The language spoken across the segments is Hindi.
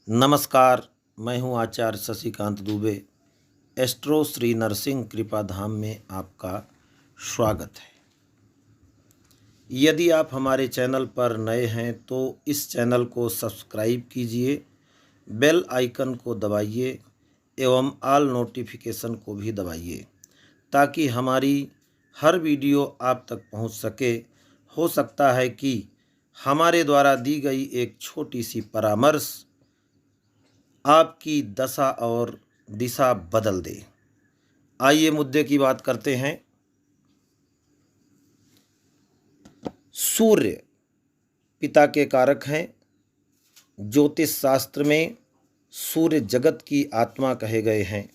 नमस्कार, मैं हूं आचार्य शशिकांत दुबे। एस्ट्रो श्री नरसिंह कृपा धाम में आपका स्वागत है। यदि आप हमारे चैनल पर नए हैं तो इस चैनल को सब्सक्राइब कीजिए, बेल आइकन को दबाइए एवं ऑल नोटिफिकेशन को भी दबाइए ताकि हमारी हर वीडियो आप तक पहुंच सके। हो सकता है कि हमारे द्वारा दी गई एक छोटी सी परामर्श आपकी दशा और दिशा बदल दे। आइए मुद्दे की बात करते हैं। सूर्य पिता के कारक हैं। ज्योतिष शास्त्र में सूर्य जगत की आत्मा कहे गए हैं।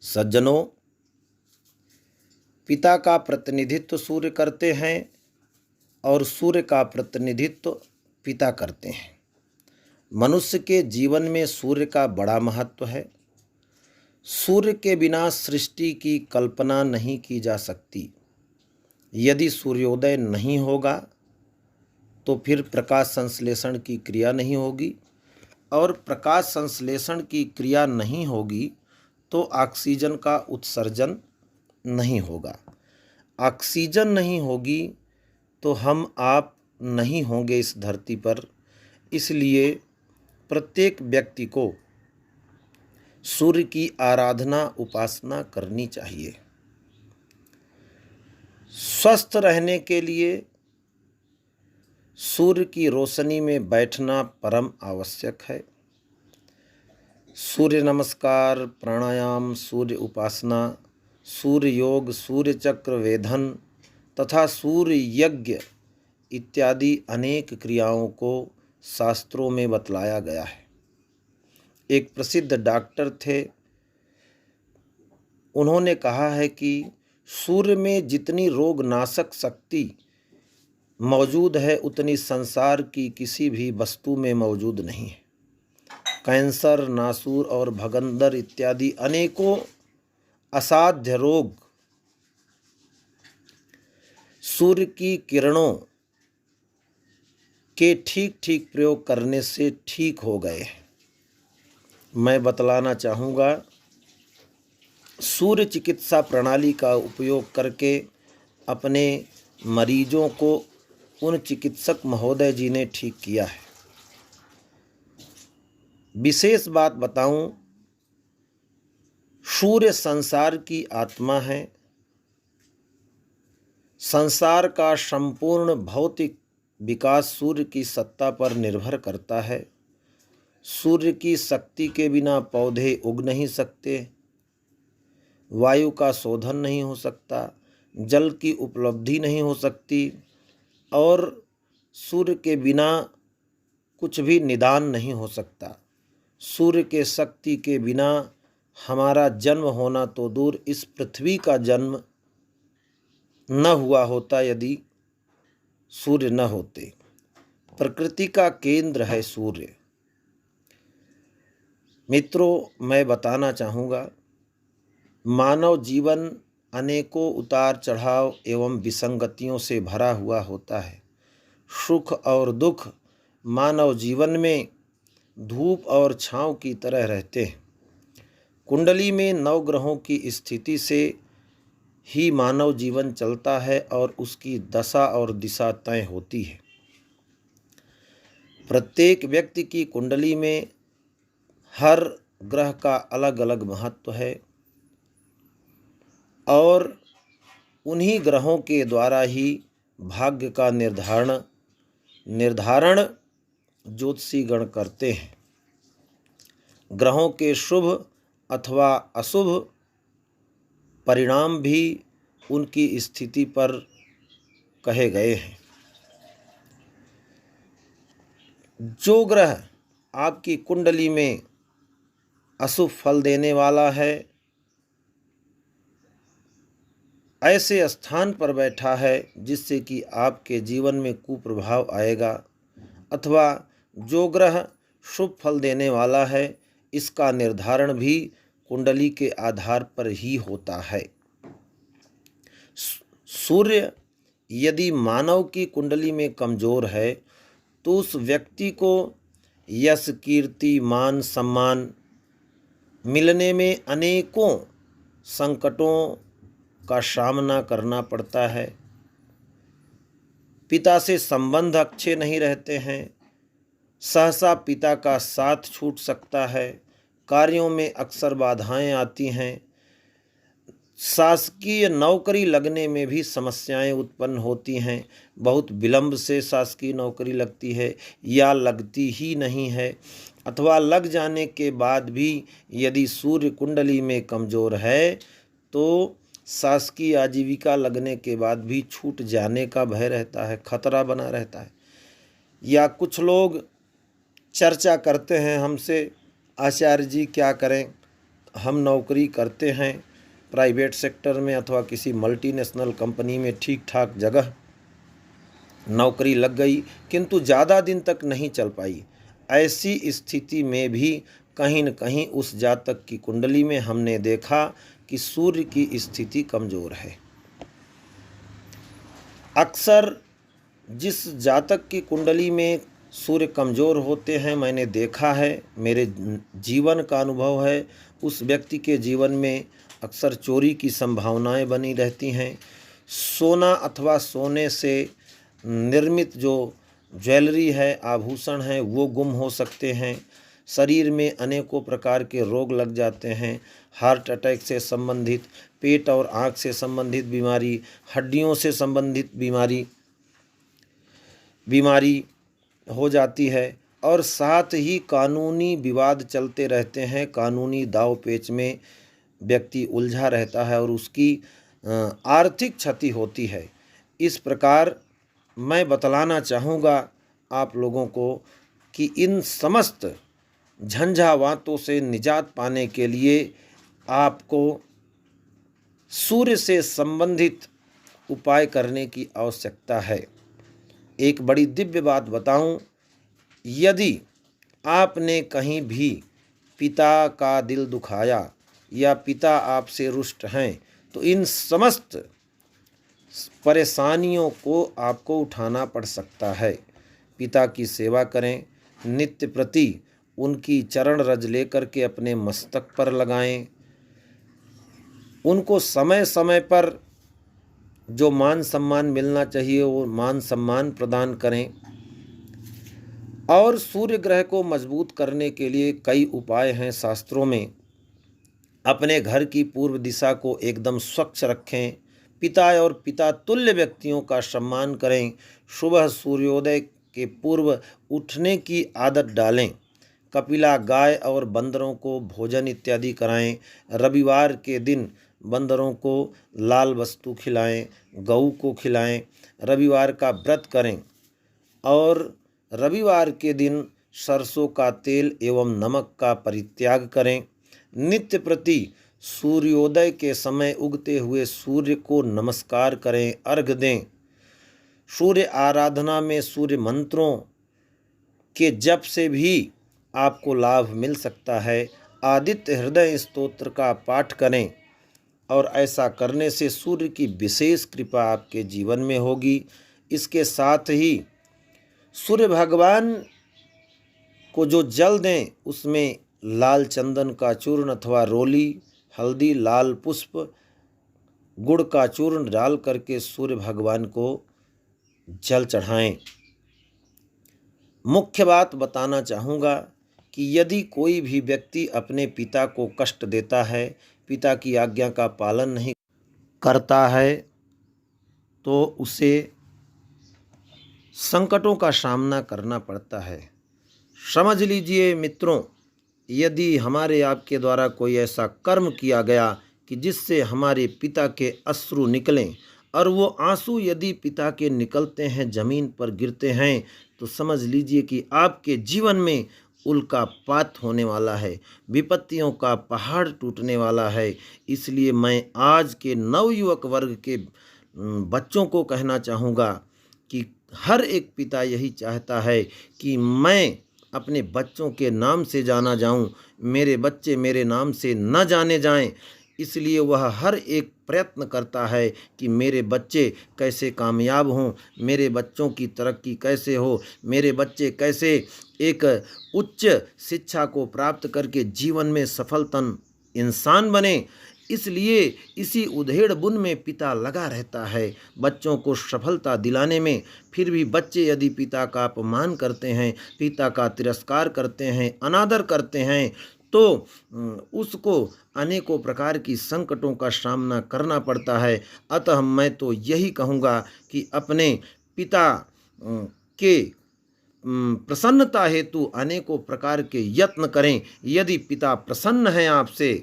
सज्जनों, पिता का प्रतिनिधित्व सूर्य करते हैं और सूर्य का प्रतिनिधित्व पिता करते हैं। मनुष्य के जीवन में सूर्य का बड़ा महत्व है। सूर्य के बिना सृष्टि की कल्पना नहीं की जा सकती। यदि सूर्योदय नहीं होगा तो फिर प्रकाश संश्लेषण की क्रिया नहीं होगी, और प्रकाश संश्लेषण की क्रिया नहीं होगी तो ऑक्सीजन का उत्सर्जन नहीं होगा। ऑक्सीजन नहीं होगी तो हम आप नहीं होंगे इस धरती पर। इसलिए प्रत्येक व्यक्ति को सूर्य की आराधना उपासना करनी चाहिए। स्वस्थ रहने के लिए सूर्य की रोशनी में बैठना परम आवश्यक है। सूर्य नमस्कार, प्राणायाम, सूर्य उपासना, सूर्य योग, सूर्य चक्र वेधन तथा सूर्य यज्ञ इत्यादि अनेक क्रियाओं को शास्त्रों में बतलाया गया है। एक प्रसिद्ध डॉक्टर थे, उन्होंने कहा है कि सूर्य में जितनी रोगनाशक शक्ति मौजूद है उतनी संसार की किसी भी वस्तु में मौजूद नहीं है। कैंसर, नासूर और भगंदर इत्यादि अनेकों असाध्य रोग सूर्य की किरणों के ठीक ठीक प्रयोग करने से ठीक हो गए हैं। मैं बतलाना चाहूँगा, सूर्य चिकित्सा प्रणाली का उपयोग करके अपने मरीजों को उन चिकित्सक महोदय जी ने ठीक किया है। विशेष बात बताऊं, सूर्य संसार की आत्मा है। संसार का संपूर्ण भौतिक विकास सूर्य की सत्ता पर निर्भर करता है। सूर्य की शक्ति के बिना पौधे उग नहीं सकते, वायु का शोधन नहीं हो सकता, जल की उपलब्धि नहीं हो सकती और सूर्य के बिना कुछ भी निदान नहीं हो सकता। सूर्य के शक्ति के बिना हमारा जन्म होना तो दूर, इस पृथ्वी का जन्म न हुआ होता यदि सूर्य न होते। प्रकृति का केंद्र है सूर्य। मित्रों, मैं बताना चाहूँगा, मानव जीवन अनेकों उतार चढ़ाव एवं विसंगतियों से भरा हुआ होता है। सुख और दुख मानव जीवन में धूप और छांव की तरह रहते हैं। कुंडली में नवग्रहों की स्थिति से ही मानव जीवन चलता है और उसकी दशा और दिशा तय होती है। प्रत्येक व्यक्ति की कुंडली में हर ग्रह का अलग अलग महत्व है और उन्हीं ग्रहों के द्वारा ही भाग्य का निर्धारण ज्योतिषी गण करते हैं। ग्रहों के शुभ अथवा अशुभ परिणाम भी उनकी स्थिति पर कहे गए हैं। जो ग्रह आपकी कुंडली में अशुभ फल देने वाला है, ऐसे स्थान पर बैठा है जिससे कि आपके जीवन में कुप्रभाव आएगा, अथवा जो ग्रह शुभ फल देने वाला है, इसका निर्धारण भी कुंडली के आधार पर ही होता है। सूर्य यदि मानव की कुंडली में कमजोर है तो उस व्यक्ति को यश कीर्ति मान सम्मान मिलने में अनेकों संकटों का सामना करना पड़ता है। पिता से संबंध अच्छे नहीं रहते हैं, सहसा पिता का साथ छूट सकता है, कार्यों में अक्सर बाधाएं आती हैं, शासकीय नौकरी लगने में भी समस्याएं उत्पन्न होती हैं, बहुत विलंब से शासकीय नौकरी लगती है या लगती ही नहीं है, अथवा लग जाने के बाद भी यदि सूर्य कुंडली में कमज़ोर है तो शासकीय आजीविका लगने के बाद भी छूट जाने का भय रहता है, खतरा बना रहता है। या कुछ लोग चर्चा करते हैं हमसे, आचार्य जी क्या करें, हम नौकरी करते हैं प्राइवेट सेक्टर में अथवा किसी मल्टीनेशनल कंपनी में, ठीक ठाक जगह नौकरी लग गई किंतु ज़्यादा दिन तक नहीं चल पाई। ऐसी स्थिति में भी कहीं न कहीं उस जातक की कुंडली में हमने देखा कि सूर्य की स्थिति कमज़ोर है। अक्सर जिस जातक की कुंडली में सूर्य कमज़ोर होते हैं, मैंने देखा है, मेरे जीवन का अनुभव है, उस व्यक्ति के जीवन में अक्सर चोरी की संभावनाएं बनी रहती हैं। सोना अथवा सोने से निर्मित जो ज्वेलरी है, आभूषण हैं, वो गुम हो सकते हैं। शरीर में अनेकों प्रकार के रोग लग जाते हैं, हार्ट अटैक से संबंधित, पेट और आँख से संबंधित बीमारी, हड्डियों से संबंधित बीमारी हो जाती है, और साथ ही कानूनी विवाद चलते रहते हैं। कानूनी दाव पेच में व्यक्ति उलझा रहता है और उसकी आर्थिक क्षति होती है। इस प्रकार मैं बतलाना चाहूँगा आप लोगों को कि इन समस्त झंझावातों से निजात पाने के लिए आपको सूर्य से संबंधित उपाय करने की आवश्यकता है। एक बड़ी दिव्य बात बताऊं, यदि आपने कहीं भी पिता का दिल दुखाया या पिता आपसे रुष्ट हैं तो इन समस्त परेशानियों को आपको उठाना पड़ सकता है। पिता की सेवा करें, नित्य प्रति उनकी चरण रज लेकर के अपने मस्तक पर लगाएं, उनको समय समय पर जो मान सम्मान मिलना चाहिए वो मान सम्मान प्रदान करें। और सूर्य ग्रह को मजबूत करने के लिए कई उपाय हैं शास्त्रों में। अपने घर की पूर्व दिशा को एकदम स्वच्छ रखें, पिता और पिता तुल्य व्यक्तियों का सम्मान करें, सुबह सूर्योदय के पूर्व उठने की आदत डालें, कपिला गाय और बंदरों को भोजन इत्यादि कराएं, रविवार के दिन बंदरों को लाल वस्तु खिलाएं, गऊ को खिलाएं, रविवार का व्रत करें और रविवार के दिन सरसों का तेल एवं नमक का परित्याग करें। नित्य प्रति सूर्योदय के समय उगते हुए सूर्य को नमस्कार करें, अर्घ्य दें। सूर्य आराधना में सूर्य मंत्रों के जप से भी आपको लाभ मिल सकता है। आदित्य हृदय स्तोत्र का पाठ करें और ऐसा करने से सूर्य की विशेष कृपा आपके जीवन में होगी। इसके साथ ही सूर्य भगवान को जो जल दें उसमें लाल चंदन का चूर्ण अथवा रोली, हल्दी, लाल पुष्प, गुड़ का चूर्ण डाल करके सूर्य भगवान को जल चढ़ाएं। मुख्य बात बताना चाहूँगा कि यदि कोई भी व्यक्ति अपने पिता को कष्ट देता है, पिता की आज्ञा का पालन नहीं करता है, तो उसे संकटों का सामना करना पड़ता है। समझ लीजिए मित्रों, यदि हमारे आपके द्वारा कोई ऐसा कर्म किया गया कि जिससे हमारे पिता के अश्रु निकलें और वो आंसू यदि पिता के निकलते हैं, ज़मीन पर गिरते हैं, तो समझ लीजिए कि आपके जीवन में उल्कापात होने वाला है, विपत्तियों का पहाड़ टूटने वाला है। इसलिए मैं आज के नवयुवक वर्ग के बच्चों को कहना चाहूँगा कि हर एक पिता यही चाहता है कि मैं अपने बच्चों के नाम से जाना जाऊं, मेरे बच्चे मेरे नाम से न जाने जाएं। इसलिए वह हर एक प्रयत्न करता है कि मेरे बच्चे कैसे कामयाब हों, मेरे बच्चों की तरक्की कैसे हो, मेरे बच्चे कैसे एक उच्च शिक्षा को प्राप्त करके जीवन में सफलतन इंसान बने। इसलिए इसी उधेड़ बुन में पिता लगा रहता है बच्चों को सफलता दिलाने में। फिर भी बच्चे यदि पिता का अपमान करते हैं, पिता का तिरस्कार करते हैं, अनादर करते हैं, तो उसको अनेकों प्रकार की संकटों का सामना करना पड़ता है। अतः मैं तो यही कहूँगा कि अपने पिता के प्रसन्नता हेतु अनेकों प्रकार के यत्न करें। यदि पिता प्रसन्न हैं आपसे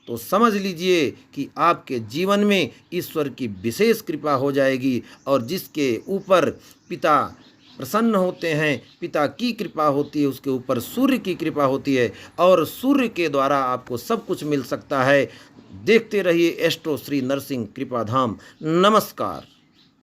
तो समझ लीजिए कि आपके जीवन में ईश्वर की विशेष कृपा हो जाएगी। और जिसके ऊपर पिता प्रसन्न होते हैं, पिता की कृपा होती है, उसके ऊपर सूर्य की कृपा होती है और सूर्य के द्वारा आपको सब कुछ मिल सकता है। देखते रहिए एस्ट्रो श्री नरसिंह कृपाधाम। नमस्कार।